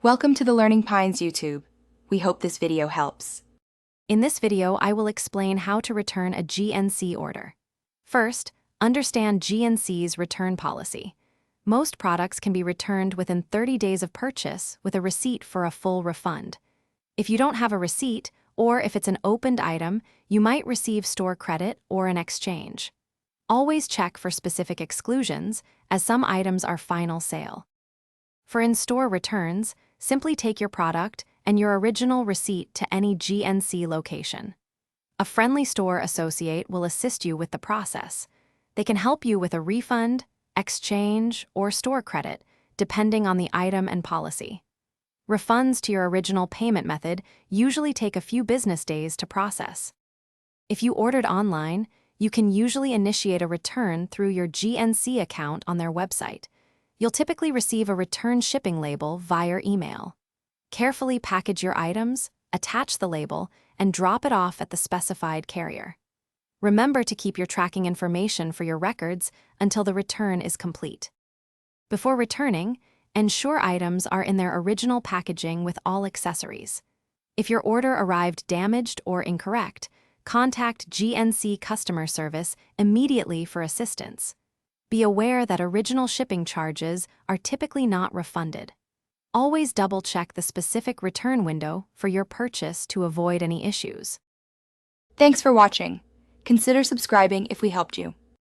Welcome to the Learning Pines YouTube. We hope this video helps. In this video, I will explain how to return a GNC order. First, understand GNC's return policy. Most products can be returned within 30 days of purchase with a receipt for a full refund. If you don't have a receipt, or if it's an opened item, you might receive store credit or an exchange. Always check for specific exclusions, as some items are final sale. For in-store returns, simply take your product and your original receipt to any GNC location. A friendly store associate will assist you with the process. They can help you with a refund, exchange, or store credit, depending on the item and policy. Refunds to your original payment method usually take a few business days to process. If you ordered online, you can usually initiate a return through your GNC account on their website. You'll typically receive a return shipping label via email. Carefully package your items, attach the label, and drop it off at the specified carrier. Remember to keep your tracking information for your records until the return is complete. Before returning, ensure items are in their original packaging with all accessories. If your order arrived damaged or incorrect, contact GNC customer service immediately for assistance. Be aware that original shipping charges are typically not refunded. Always double-check the specific return window for your purchase to avoid any issues. Thanks for watching. Consider subscribing if we helped you.